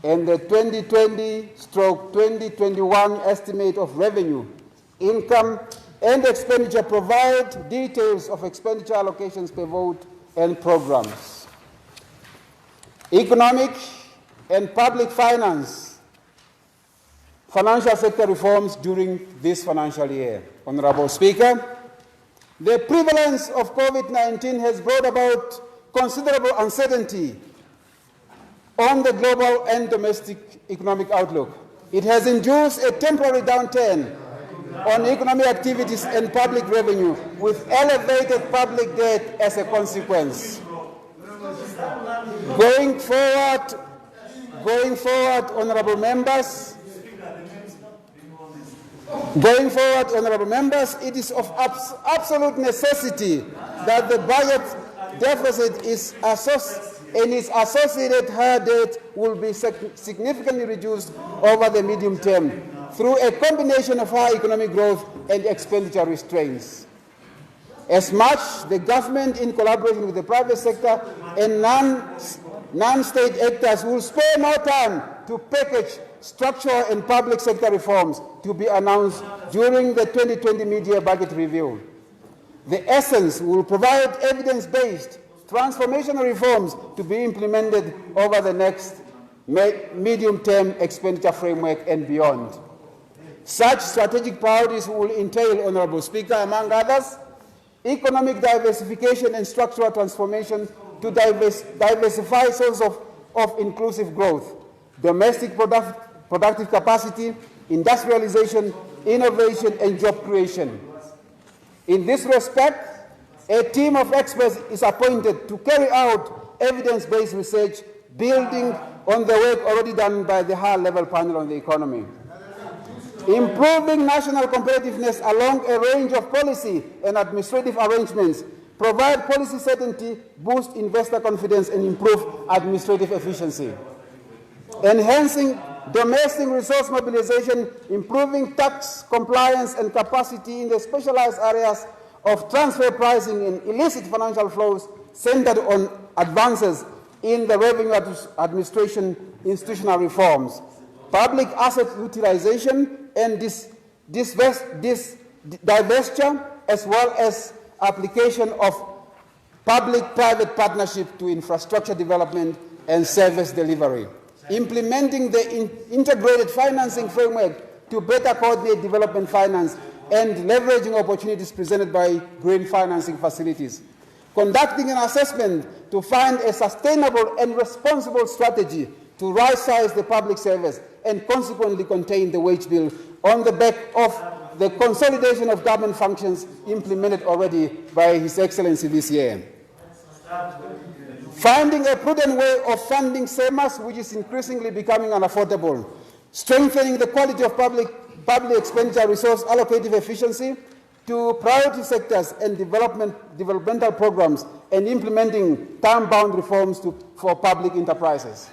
and the 2020-2021 estimate of revenue, income, and expenditure provide details of expenditure allocations per vote and programs. Economic and public financial sector reforms during this financial year. Honorable Speaker, the prevalence of COVID-19 has brought about considerable uncertainty on the global and domestic economic outlook. It has induced a temporary downturn on economic activities and public revenue, with elevated public debt as a consequence. Going forward, honorable members, it is of absolute necessity that the budget deficit is and its associated higher debt will be significantly reduced over the medium term through a combination of high economic growth and expenditure restraints. As much, the government, in collaboration with the private sector and non-state actors, will spare no time to package structural and public sector reforms to be announced during the 2020 mid-year budget review. The essence will provide evidence-based transformational reforms to be implemented over the next medium-term expenditure framework and beyond. Such strategic priorities will entail, Honorable Speaker, among others, economic diversification and structural transformation to diversify sources of inclusive growth, domestic productive capacity, industrialization, innovation, and job creation. In this respect, a team of experts is appointed to carry out evidence-based research, building on the work already done by the high-level panel on the economy. Improving national competitiveness along a range of policy and administrative arrangements, provide policy certainty, boost investor confidence, and improve administrative efficiency. Enhancing domestic resource mobilization, improving tax compliance and capacity in the specialized areas of transfer pricing and illicit financial flows centered on advances in the revenue administration institutional reforms, public asset utilization and divestiture, as well as application of public-private partnership to infrastructure development and service delivery, implementing the integrated financing framework to better coordinate development finance and leveraging opportunities presented by green financing facilities, conducting an assessment to find a sustainable and responsible strategy to right-size the public service and consequently contain the wage bill on the back of the consolidation of government functions implemented already by His Excellency this year. Finding a prudent way of funding SEMAS, which is increasingly becoming unaffordable, strengthening the quality of public expenditure resource allocative efficiency to priority sectors and developmental programs, and implementing time-bound reforms for public enterprises.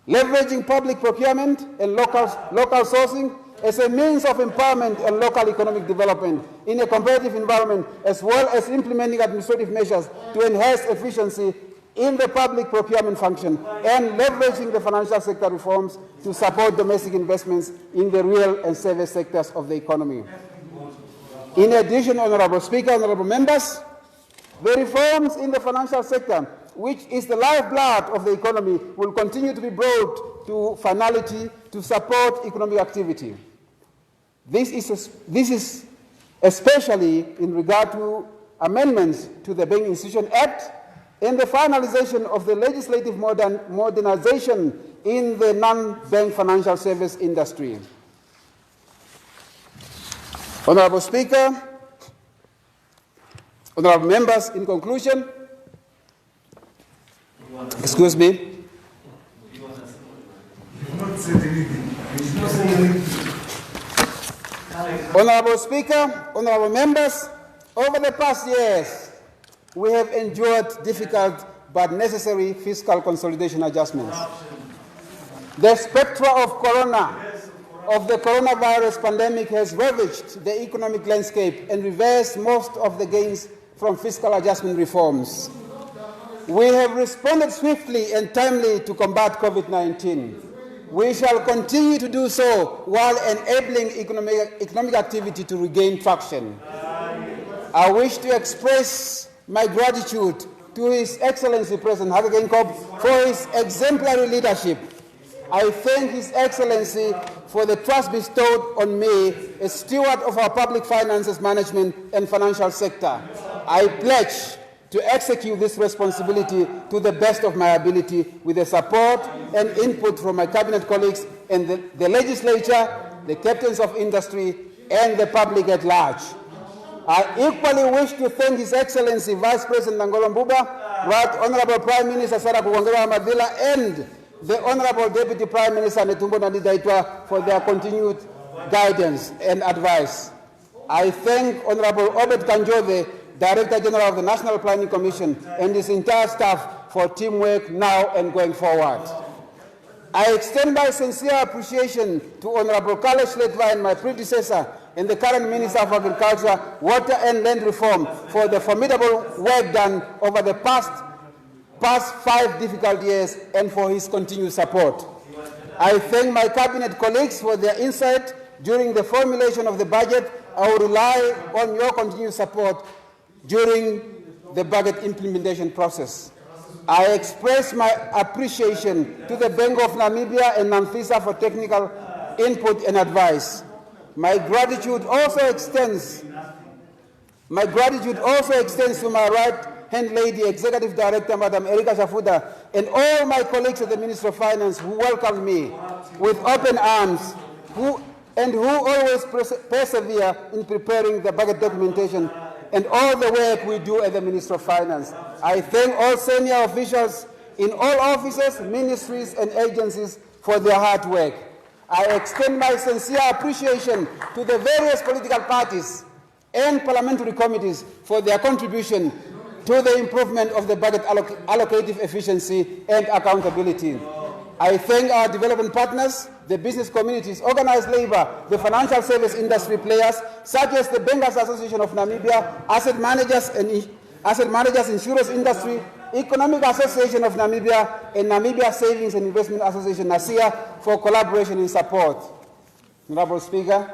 Leveraging public procurement and local sourcing as a means of empowerment and local economic development in a competitive environment, as well as implementing administrative measures to enhance efficiency in the public procurement function, and leveraging the financial sector reforms to support domestic investments in the real and service sectors of the economy. In addition, Honourable Speaker, honourable members, the reforms in the financial sector, which is the lifeblood of the economy, will continue to be brought to finality to support economic activity. This is especially in regard to amendments to the Banking Institution Act and the finalization of the legislative modernization in the non-bank financial service industry. Honourable Speaker, honourable members, in conclusion, excuse me. Honourable Speaker, honourable members, over the past years, we have endured difficult but necessary fiscal consolidation adjustments. The spectre of the coronavirus pandemic has ravaged the economic landscape and reversed most of the gains from fiscal adjustment reforms. We have responded swiftly and timely to combat COVID-19. We shall continue to do so while enabling economic activity to regain traction. I wish to express my gratitude to His Excellency President Hage Geingob for his exemplary leadership. I thank His Excellency for the trust bestowed on me as steward of our public finances management and financial sector. I pledge to execute this responsibility to the best of my ability with the support and input from my cabinet colleagues and the legislature, the captains of industry, and the public at large. I equally wish to thank His Excellency Vice President Nangolo Mbuba, Right Honourable Prime Minister Sarah Kugongera Madila, and the Honourable Deputy Prime Minister Netumbo Nandi-Ndaitwah for their continued guidance and advice. I thank Honourable Obed Kanjove, Director General of the National Planning Commission, and his entire staff for teamwork now and going forward. I extend my sincere appreciation to Honourable Kalesh Letva and my predecessor and the current Minister of Agriculture, Water and Land Reform for the formidable work done over the past 5 difficult years and for his continued support. I thank my cabinet colleagues for their insight during the formulation of the budget. I will rely on your continued support during the budget implementation process. I express my appreciation to the Bank of Namibia and NAMFISA for technical input and advice. My gratitude also extends to my right-hand lady, Executive Director, Madam Erika Shafuda, and all my colleagues at the Ministry of Finance who welcomed me with open arms, who always persevere in preparing the budget documentation and all the work we do at the Ministry of Finance. I thank all senior officials in all offices, ministries, and agencies for their hard work. I extend my sincere appreciation to the various political parties and parliamentary committees for their contribution to the improvement of the budget allocative efficiency and accountability. I thank our development partners, the business communities, organized labor, the financial service industry players, such as the Bankers Association of Namibia, asset managers, insurance industry, Economic Association of Namibia and Namibia Savings and Investment Association, NASIA, for collaboration and support. Honorable Speaker,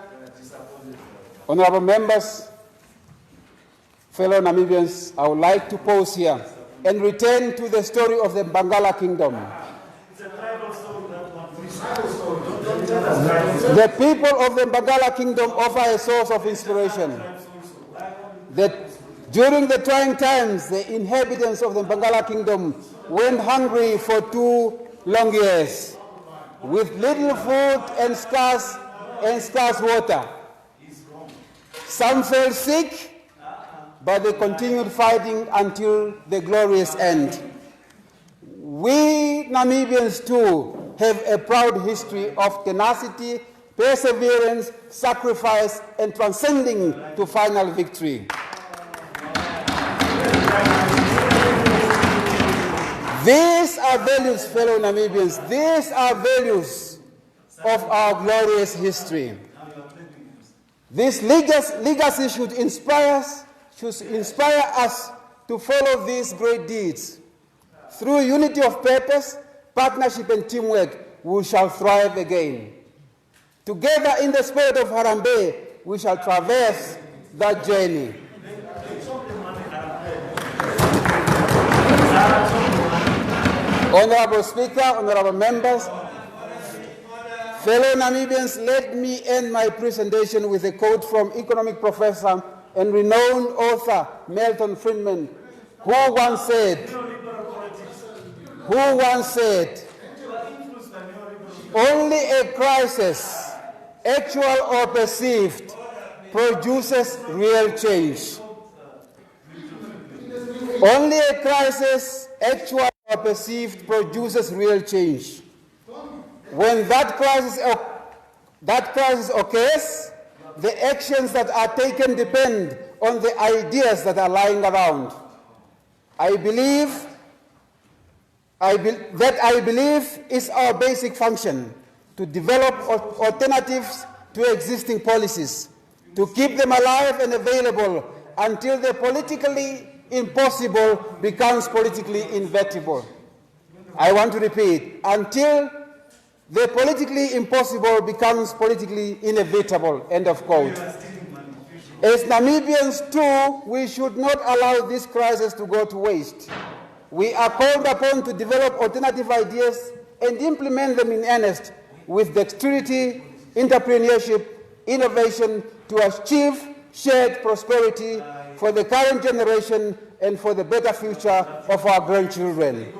honorable members, fellow Namibians, I would like to pause here and return to the story of the Bangala Kingdom. The people of the Bangala Kingdom offer a source of inspiration. During the trying times, the inhabitants of the Bangala Kingdom went hungry for 2 long years, with little food and scarce water. Some fell sick, but they continued fighting until the glorious end. We Namibians too have a proud history of tenacity, perseverance, sacrifice, and transcending to final victory. These are values, fellow Namibians. These are values of our glorious history. This legacy should inspire us to follow these great deeds. Through unity of purpose, partnership, and teamwork, we shall thrive again. Together in the spirit of Harambee, we shall traverse that journey. Honorable Speaker, honorable members, fellow Namibians, let me end my presentation with a quote from economic professor and renowned author Milton Friedman, who once said, only a crisis, actual or perceived, produces real change. Only a crisis, actual or perceived, produces real change. When that crisis occurs, the actions that are taken depend on the ideas that are lying around. I believe is our basic function, to develop alternatives to existing policies, to keep them alive and available until the politically impossible becomes politically inevitable. I want to repeat, until the politically impossible becomes politically inevitable, end of quote. As Namibians too, we should not allow this crisis to go to waste. We are called upon to develop alternative ideas and implement them in earnest with dexterity, entrepreneurship, innovation to achieve shared prosperity for the current generation and for the better future of our grandchildren.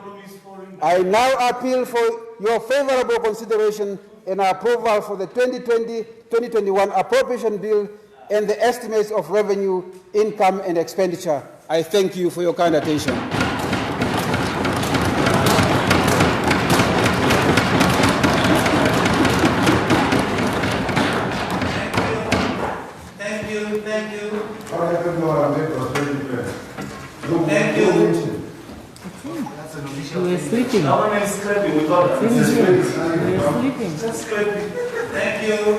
I now appeal for your favorable consideration and approval for the 2020-2021 appropriation bill and the estimates of revenue, income, and expenditure. I thank you for your kind attention. Thank you. Thank you. You were sleeping. No one is sleeping. We thought You were sleeping. just sleeping. Thank you.